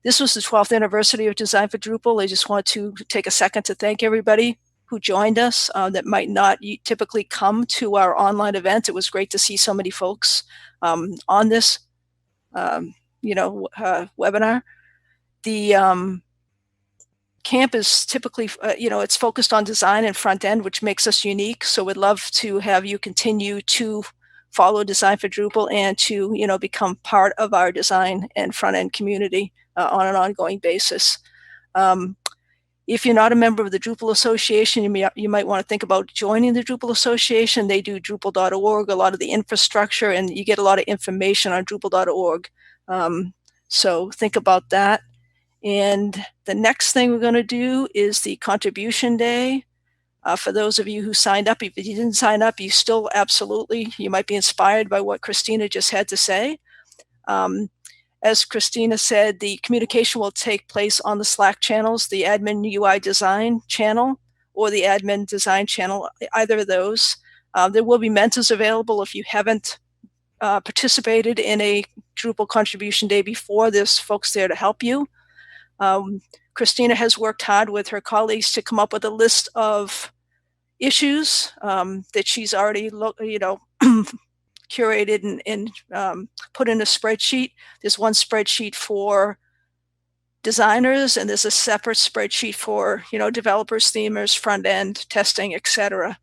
This was the 12th anniversary of Design4Drupal. I just want to take a second to thank everybody who joined us that might not typically come to our online event. It was great to see so many folks on this, webinar. The camp is typically, it's focused on design and front end, which makes us unique. So we'd love to have you continue to follow Design4Drupal and to, become part of our design and front end community on an ongoing basis. If you're not a member of the Drupal Association, you might want to think about joining the Drupal Association. They do Drupal.org, a lot of the infrastructure, and you get a lot of information on Drupal.org. So think about that. And the next thing we're going to do is the contribution day. For those of you who signed up, if you didn't sign up, you still absolutely, you might be inspired by what Christina just had to say. As Christina said, the communication will take place on the Slack channels, the admin UI design channel or the admin design channel, either of those. There will be mentors available if you haven't participated in a Drupal contribution day before. There's folks there to help you. Christina has worked hard with her colleagues to come up with a list of issues that she's already, curated and put in a spreadsheet. There's one spreadsheet for designers, and there's a separate spreadsheet for developers, themers, front end, testing, etc.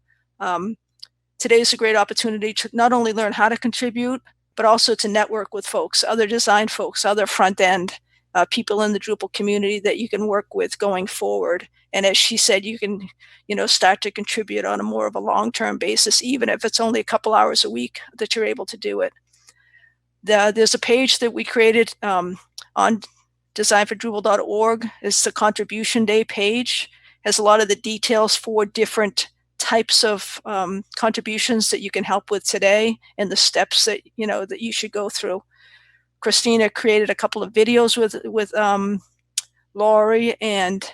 Today is a great opportunity to not only learn how to contribute, but also to network with folks, other design folks, other front end people in the Drupal community that you can work with going forward. And as she said, you can, start to contribute on a more of a long-term basis, even if it's only a couple hours a week that you're able to do it. There's a page that we created on design4drupal.org. It's the contribution day page. It has a lot of the details for different types of contributions that you can help with today and the steps that, that you should go through. Christina created a couple of videos with Laurie and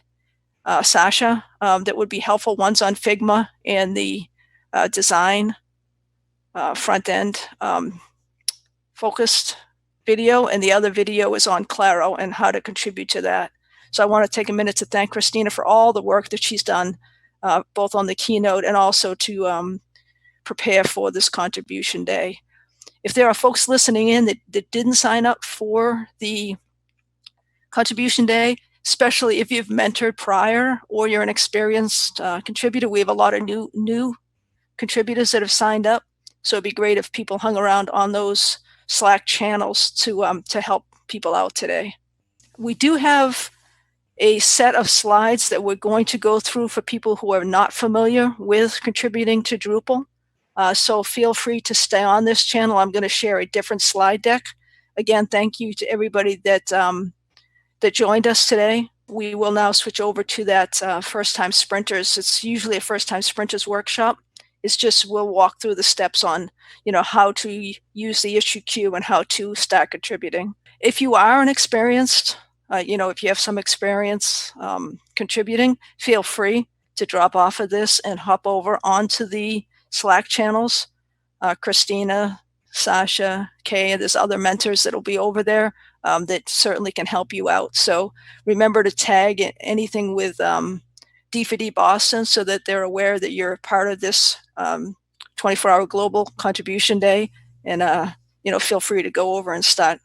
Sasha that would be helpful. One's on Figma and the design front end focused video, and the other video is on Claro and how to contribute to that. So I want to take a minute to thank Christina for all the work that she's done, both on the keynote and also to prepare for this contribution day. If there are folks listening in that didn't sign up for the contribution day, especially if you've mentored prior or you're an experienced contributor, we have a lot of new contributors that have signed up. So it'd be great if people hung around on those Slack channels to help people out today. We do have a set of slides that we're going to go through for people who are not familiar with contributing to Drupal. So feel free to stay on this channel. I'm going to share a different slide deck. Again, thank you to everybody that joined us today. We will now switch over to that first-time sprinters. It's usually a first-time sprinters workshop. It's just we'll walk through the steps on, how to use the issue queue and how to start contributing. If you are an experienced, if you have some experience contributing, feel free to drop off of this and hop over onto the Slack channels. Christina, Sasha, Kay, and there's other mentors that'll be over there that certainly can help you out. So remember to tag anything with D4D Boston so that they're aware that you're part of this 24-hour global contribution day. And feel free to go over and start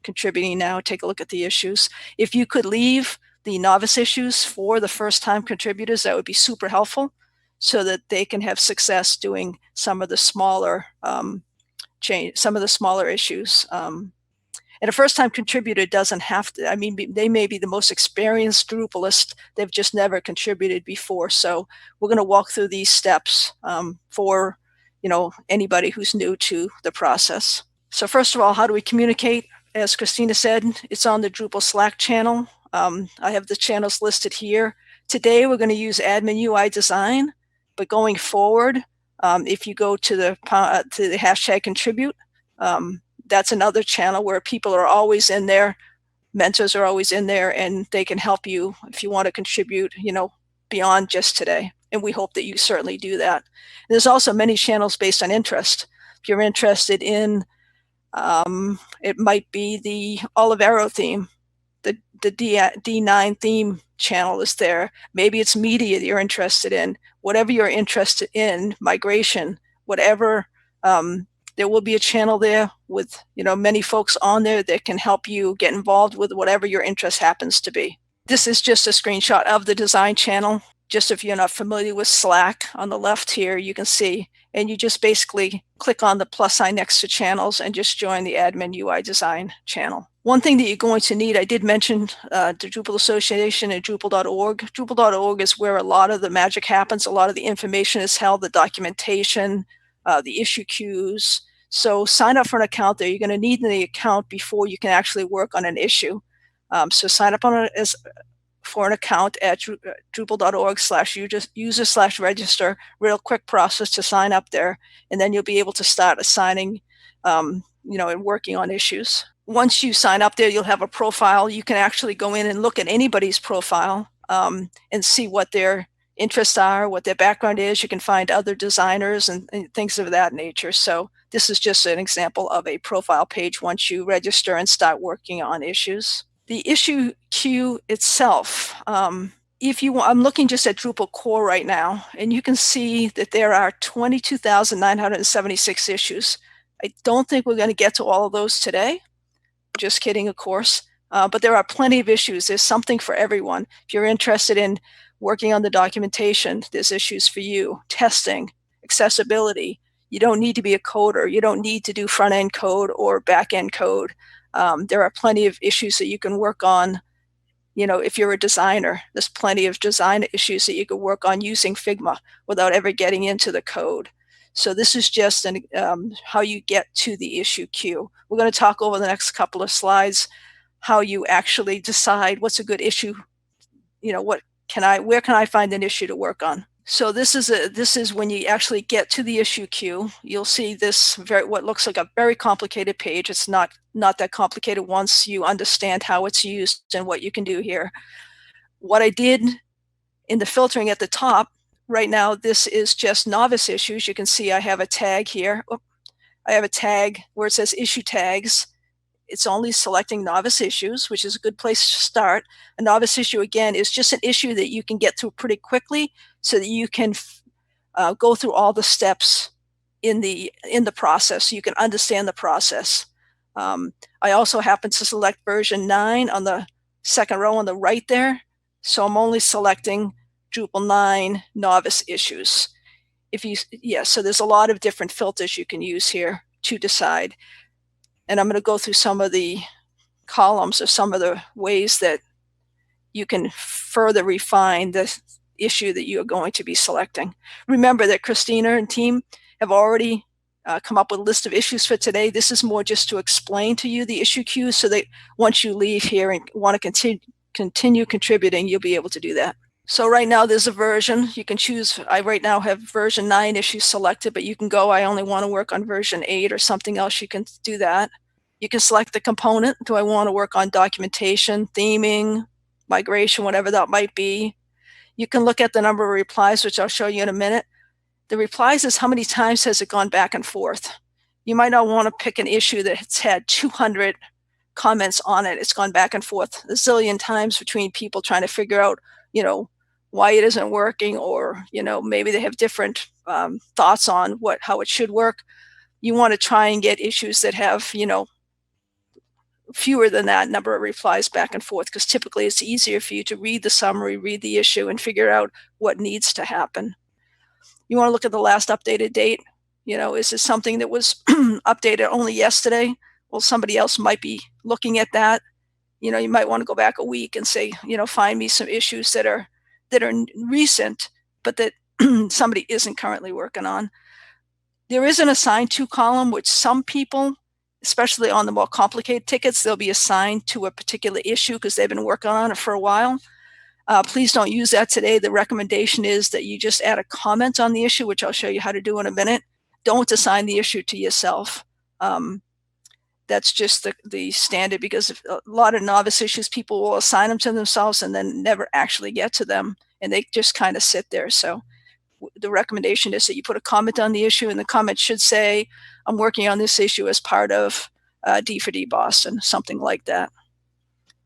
contributing now. Take a look at the issues. If you could leave the novice issues for the first-time contributors, that would be super helpful, so that they can have success doing some of the smaller issues. And a first-time contributor doesn't have to, they may be the most experienced Drupalist, they've just never contributed before. So we're going to walk through these steps for anybody who's new to the process. So first of all, how do we communicate? As Christina said, it's on the Drupal Slack channel. I have the channels listed here. Today we're going to use admin UI design. But going forward, if you go to the hashtag contribute, that's another channel where people are always in there, mentors are always in there, and they can help you if you want to contribute, beyond just today. And we hope that you certainly do that. And there's also many channels based on interest. If you're interested in, it might be the olive arrow theme. the D9 theme channel is there. Maybe it's media that you're interested in. Whatever you're interested in, migration, whatever, there will be a channel there with many folks on there that can help you get involved with whatever your interest happens to be. This is just a screenshot of the design channel. Just if you're not familiar with Slack, on the left here, you can see, and you just basically click on the plus sign next to channels and just join the admin UI design channel. One thing that you're going to need, I did mention the Drupal Association and Drupal.org. Drupal.org is where a lot of the magic happens. A lot of the information is held, the documentation, the issue queues. So sign up for an account there. You're going to need the account before you can actually work on an issue. So sign up for an account at drupal.org/user/register. Real quick process to sign up there, and then you'll be able to start assigning, and working on issues. Once you sign up there, you'll have a profile. You can actually go in and look at anybody's profile and see what their interests are, what their background is. You can find other designers and things of that nature. So this is just an example of a profile page once you register and start working on issues. The issue queue itself, I'm looking just at Drupal core right now, and you can see that there are 22,976 issues. I don't think we're going to get to all of those today. Just kidding, of course. But there are plenty of issues. There's something for everyone. If you're interested in working on the documentation, there's issues for you. Testing, accessibility. You don't need to be a coder. You don't need to do front-end code or back-end code. There are plenty of issues that you can work on. If you're a designer, there's plenty of design issues that you can work on using Figma without ever getting into the code. So this is just how you get to the issue queue. We're going to talk over the next couple of slides how you actually decide what's a good issue. Where can I find an issue to work on? So this is when you actually get to the issue queue. You'll see this what looks like a very complicated page. It's not that complicated once you understand how it's used and what you can do here. What I did in the filtering at the top, right now, this is just novice issues. You can see I have a tag here. I have a tag where it says issue tags. It's only selecting novice issues, which is a good place to start. A novice issue, again, is just an issue that you can get through pretty quickly so that you can go through all the steps in the process so you can understand the process. I also happen to select version 9 on the second row on the right there. So I'm only selecting Drupal 9 novice issues. So there's a lot of different filters you can use here to decide. And I'm going to go through some of the columns or some of the ways that you can further refine the issue that you are going to be selecting. Remember that Christina and team have already come up with a list of issues for today. This is more just to explain to you the issue queue so that once you leave here and want to continue contributing, you'll be able to do that. So right now there's a version. You can choose. I right now have version 9 issues selected, but you can go, I only want to work on version 8 or something else. You can do that. You can select the component. Do I want to work on documentation, theming, migration, whatever that might be? You can look at the number of replies, which I'll show you in a minute. The replies is how many times has it gone back and forth. You might not want to pick an issue that's had 200 comments on it. It's gone back and forth a zillion times between people trying to figure out, why it isn't working, or, maybe they have different thoughts on how it should work. You want to try and get issues that have, fewer than that number of replies back and forth, because typically it's easier for you to read the summary, read the issue, and figure out what needs to happen. You want to look at the last updated date. Is this something that was updated only yesterday? Well, somebody else might be looking at that. You might want to go back a week and say, find me some issues that are recent, but that somebody isn't currently working on. There is an assigned to column, which some people, especially on the more complicated tickets, they'll be assigned to a particular issue because they've been working on it for a while. Please don't use that today. The recommendation is that you just add a comment on the issue, which I'll show you how to do in a minute. Don't assign the issue to yourself. That's just the standard, because a lot of novice issues, people will assign them to themselves and then never actually get to them, and they just kind of sit there. So the recommendation is that you put a comment on the issue, and the comment should say, I'm working on this issue as part of D4D Boston, something like that.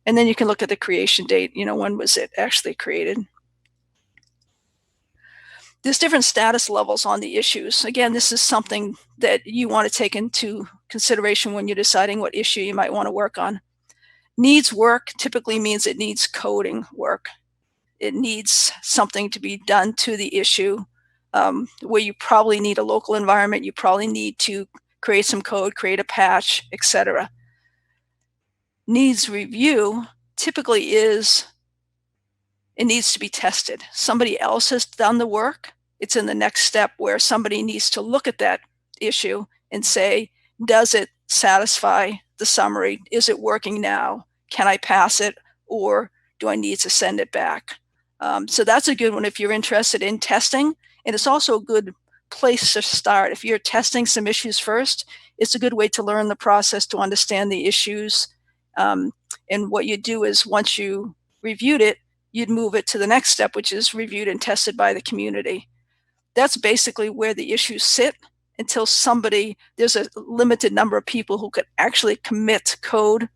And then you can look at the creation date, when was it actually created. There's different status levels on the issues. Again, this is something that you want to take into consideration when you're deciding what issue you might want to work on. Needs work typically means it needs coding work. It needs something to be done to the issue, where you probably need a local environment. You probably need to create some code, create a patch, etc. Needs review typically is it needs to be tested. Somebody else has done the work. It's in the next step where somebody needs to look at that issue and say, does it satisfy the summary? Is it working now? Can I pass it, or do I need to send it back? So that's a good one if you're interested in testing. And it's also a good place to start. If you're testing some issues first, it's a good way to learn the process, to understand the issues. And what you do is once you reviewed it, you'd move it to the next step, which is reviewed and tested by the community. That's basically where the issues sit until there's a limited number of people who could actually commit code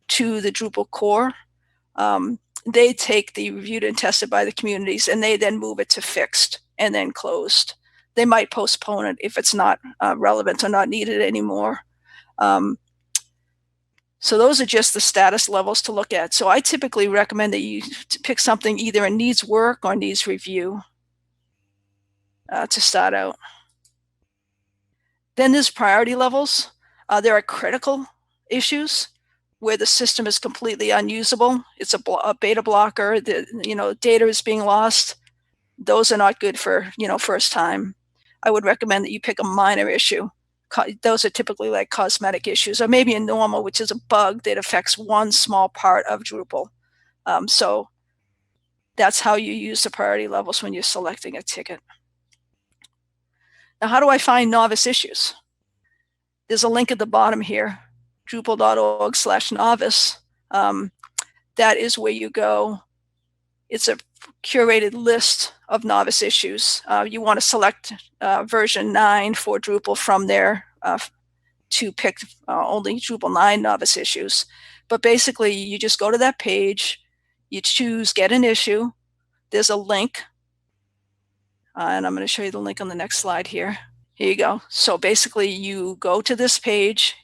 to the Drupal core. They take the reviewed and tested by the communities, and they then move it to fixed and then closed. They might postpone it if it's not relevant or not needed anymore. So those are just the status levels to look at. So I typically recommend that you pick something either in needs work or needs review to start out. Then there's priority levels. There are critical issues where the system is completely unusable. It's a beta blocker. Data is being lost. Those are not good for first time. I would recommend that you pick a minor issue. Those are typically like cosmetic issues, or maybe a normal, which is a bug that affects one small part of Drupal. So that's how you use the priority levels when you're selecting a ticket. Now, how do I find novice issues? There's a link at the bottom here, drupal.org/novice. That is where you go. It's a curated list of novice issues. You want to select version 9 for Drupal from there to pick only Drupal 9 novice issues. But basically, you just go to that page, you choose Get an Issue. There's a link, and I'm going to show you the link on the next slide here. Here you go. So basically, you go to this page.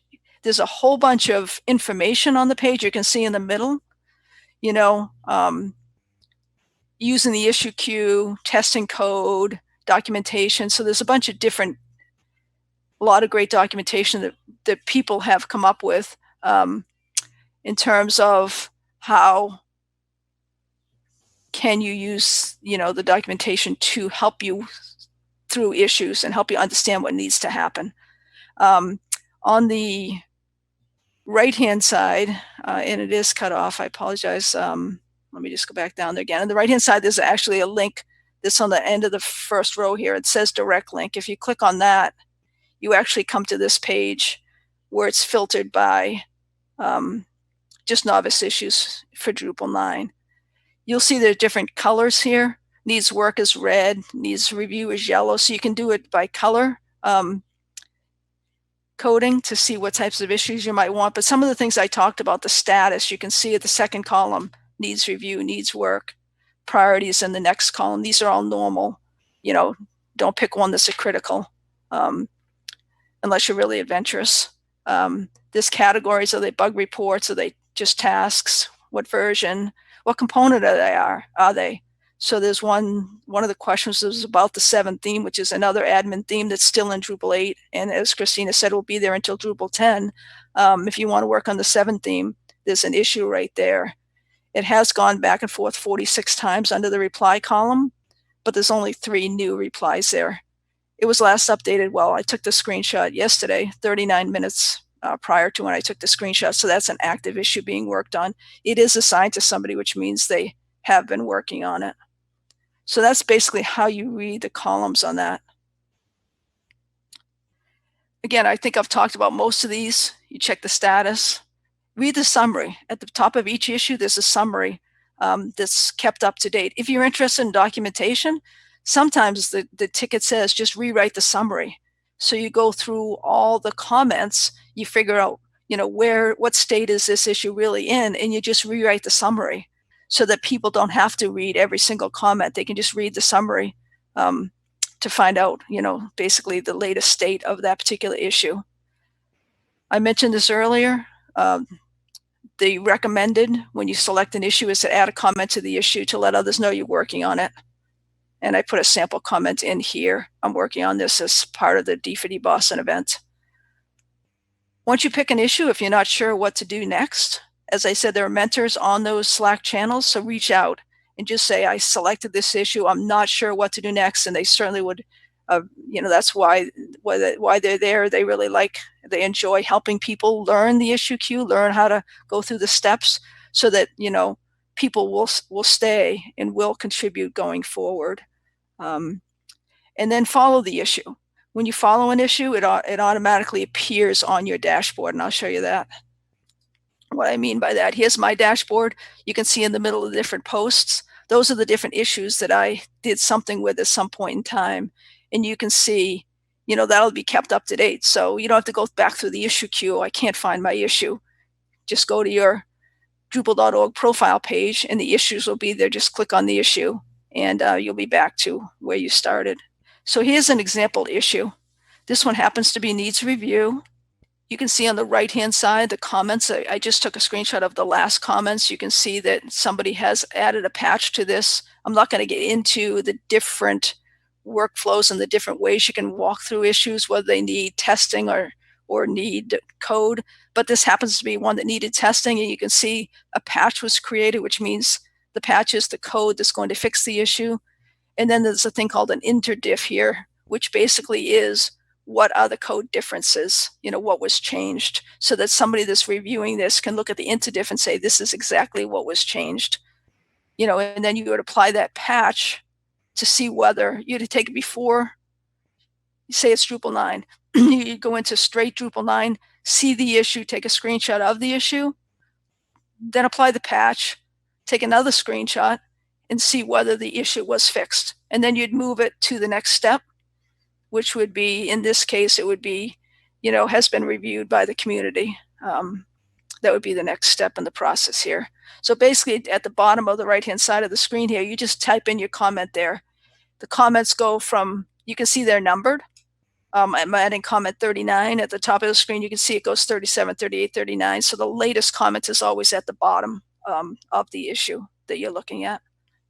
There's a whole bunch of information on the page. You can see in the middle, using the issue queue, testing code, documentation. So there's a bunch of a lot of great documentation that people have come up with in terms of how can you use, the documentation to help you through issues and help you understand what needs to happen. On the right-hand side, and it is cut off, I apologize. Let me just go back down there again. On the right-hand side, there's actually a link that's on the end of the first row here. It says direct link. If you click on that, you actually come to this page where it's filtered by just novice issues for Drupal 9. You'll see there are different colors here. Needs work is red, needs review is yellow. So you can do it by color coding to see what types of issues you might want. But some of the things I talked about, the status, you can see at the second column, needs review, needs work, priorities in the next column. These are all normal. Don't pick one that's a critical unless you're really adventurous. There's categories. Are they bug reports? Are they just tasks? What version? What component are they? So there's one of the questions is about the 7 theme, which is another admin theme that's still in Drupal 8. And as Christina said, will be there until Drupal 10. If you want to work on the 7 theme, there's an issue right there. It has gone back and forth 46 times under the reply column, but there's only 3 new replies there. It was last updated, I took the screenshot yesterday, 39 minutes prior to when I took the screenshot. So that's an active issue being worked on. It is assigned to somebody, which means they have been working on it. So that's basically how you read the columns on that. Again, I think I've talked about most of these. You check the status. Read the summary. At the top of each issue, there's a summary that's kept up to date. If you're interested in documentation, sometimes the ticket says just rewrite the summary. So you go through all the comments, you figure out, what state is this issue really in, and you just rewrite the summary so that people don't have to read every single comment. They can just read the summary to find out, basically the latest state of that particular issue. I mentioned this earlier. The recommended when you select an issue is to add a comment to the issue to let others know you're working on it. And I put a sample comment in here. I'm working on this as part of the D4D Boston event. Once you pick an issue, if you're not sure what to do next, as I said, there are mentors on those Slack channels, so reach out and just say, I selected this issue, I'm not sure what to do next, and they certainly would, that's why they're there. They really they enjoy helping people learn the issue queue, learn how to go through the steps so that, people will stay and will contribute going forward. And then follow the issue. When you follow an issue, it automatically appears on your dashboard, and I'll show you that. What I mean by that, here's my dashboard. You can see in the middle of the different posts, those are the different issues that I did something with at some point in time. And you can see, that'll be kept up to date. So you don't have to go back through the issue queue. I can't find my issue. Just go to your Drupal.org profile page and the issues will be there. Just click on the issue and you'll be back to where you started. So here's an example issue. This one happens to be needs review. You can see on the right-hand side the comments. I just took a screenshot of the last comments. You can see that somebody has added a patch to this. I'm not going to get into the different workflows and the different ways you can walk through issues, whether they need testing or need code. But this happens to be one that needed testing, and you can see a patch was created, which means the patch is the code that's going to fix the issue. And then there's a thing called an interdiff here, which basically is what are the code differences, what was changed, so that somebody that's reviewing this can look at the interdiff and say, this is exactly what was changed. And then you would apply that patch to see whether you'd take it before, you say it's Drupal 9, you go into straight Drupal 9, see the issue, take a screenshot of the issue, then apply the patch, take another screenshot, and see whether the issue was fixed. And then you'd move it to the next step, which would be, in this case, it would be, has been reviewed by the community. That would be the next step in the process here. So basically, at the bottom of the right-hand side of the screen here, you just type in your comment there. The comments go from, you can see they're numbered. I'm adding comment 39 at the top of the screen. You can see it goes 37, 38, 39. So the latest comment is always at the bottom of the issue that you're looking at.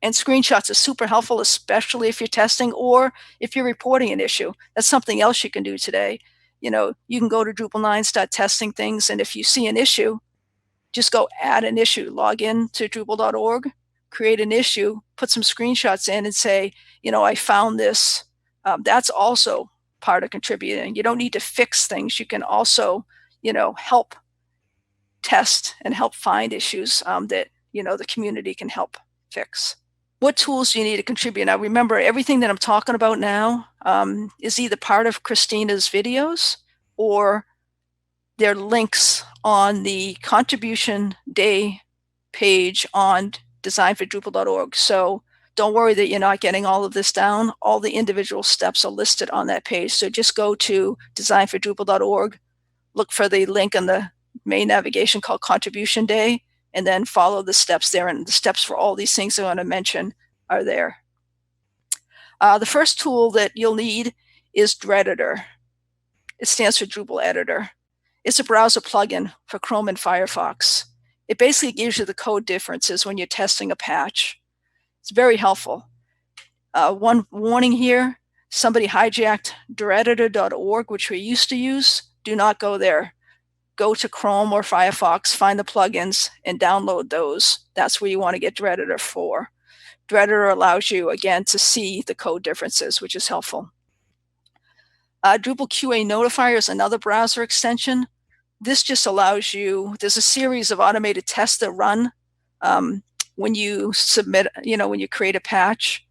And screenshots are super helpful, especially if you're testing or if you're reporting an issue. That's something else you can do today. You can go to Drupal 9, start testing things, and if you see an issue, just go add an issue, log in to Drupal.org, create an issue, put some screenshots in and say, I found this. That's also part of contributing. You don't need to fix things. You can also, help test and help find issues that, the community can help fix. What tools do you need to contribute? Now, remember, everything that I'm talking about now is either part of Christina's videos or they're links on the contribution day page on Design4Drupal.org. So don't worry that you're not getting all of this down. All the individual steps are listed on that page. So just go to Design4Drupal.org, look for the link in the main navigation called Contribution Day, and then follow the steps there. And the steps for all these things I want to mention are there. The first tool that you'll need is Dreditor. It stands for Drupal Editor. It's a browser plugin for Chrome and Firefox. It basically gives you the code differences when you're testing a patch. It's very helpful. One warning here, somebody hijacked Dreditor.org, which we used to use. Do not go there. Go to Chrome or Firefox, find the plugins, and download those. That's where you want to get Dreditor for. Dreditor allows you, again, to see the code differences, which is helpful. Drupal QA Notifier is another browser extension. This just allows you, there's a series of automated tests that run when you submit, when you create a patch.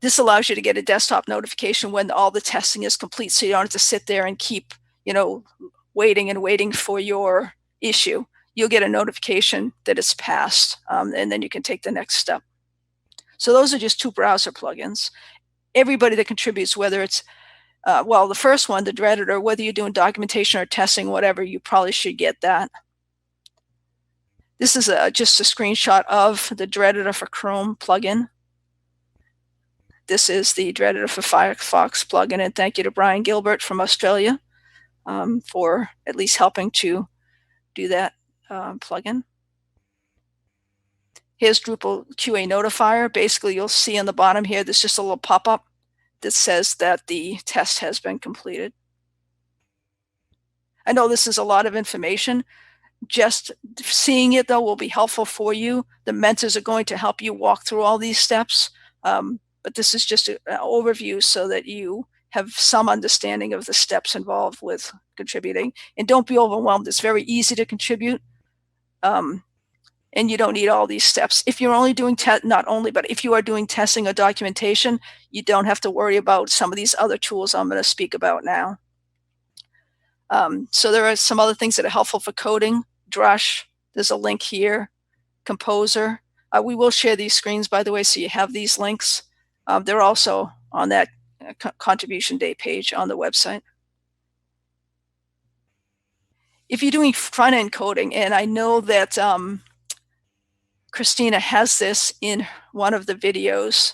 This allows you to get a desktop notification when all the testing is complete, so you don't have to sit there and keep, waiting for your issue. You'll get a notification that it's passed, and then you can take the next step. So those are just two browser plugins. Everybody that contributes, whether it's well, the first one, the editor, whether you're doing documentation or testing, whatever, you probably should get that. This is just a screenshot of the editor for Chrome plugin. This is the editor for Firefox plugin, and thank you to Brian Gilbert from Australia for at least helping to do that plugin. Here's Drupal QA Notifier. Basically, you'll see on the bottom here, there's just a little pop-up that says that the test has been completed. I know this is a lot of information. Just seeing it, though, will be helpful for you. The mentors are going to help you walk through all these steps, but this is just an overview so that you have some understanding of the steps involved with contributing. And don't be overwhelmed. It's very easy to contribute. And you don't need all these steps. If you're only doing not only, but if you are doing testing or documentation, you don't have to worry about some of these other tools I'm going to speak about now. So there are some other things that are helpful for coding. Drush, there's a link here. Composer. We will share these screens, by the way, so you have these links. They're also on that contribution day page on the website. If you're doing front-end coding, and I know that Christina has this in one of the videos,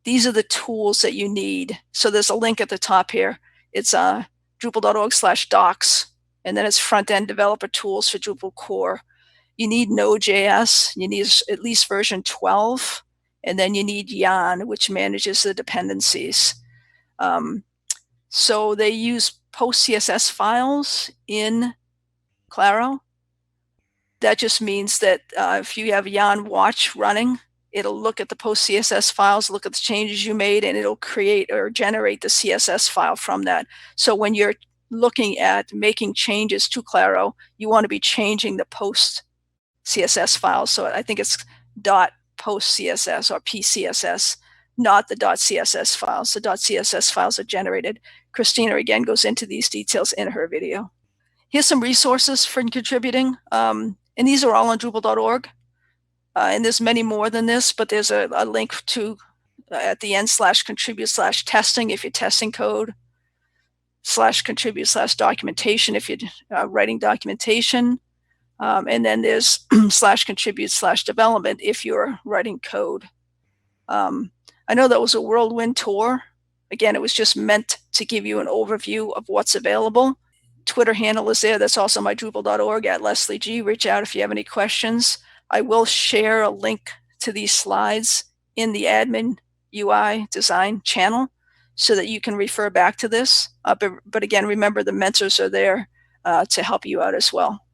these are the tools that you need. So there's a link at the top here. It's drupal.org/docs, and then it's front-end developer tools for Drupal core. You need Node.js, you need at least version 12, and then you need Yarn, which manages the dependencies. So they use post CSS files in Claro. That just means that if you have Yarn Watch running, it'll look at the post CSS files, look at the changes you made, and it'll create or generate the CSS file from that. So when you're looking at making changes to Claro, you want to be changing the post CSS files. So I think it's .postcss or PCSS, not the .css files. The .css files are generated. Christina, again, goes into these details in her video. Here's some resources for contributing. And these are all on Drupal.org. And there's many more than this, but there's a link to at the end /contribute/testing if you're testing code, /contribute/documentation if you're writing documentation. And then there's /contribute/development if you're writing code. I know that was a whirlwind tour. Again, it was just meant to give you an overview of what's available. Twitter handle is there. That's also my Drupal.org @LeslieG. Reach out if you have any questions. I will share a link to these slides in the admin UI design channel so that you can refer back to this. But again, remember the mentors are there to help you out as well.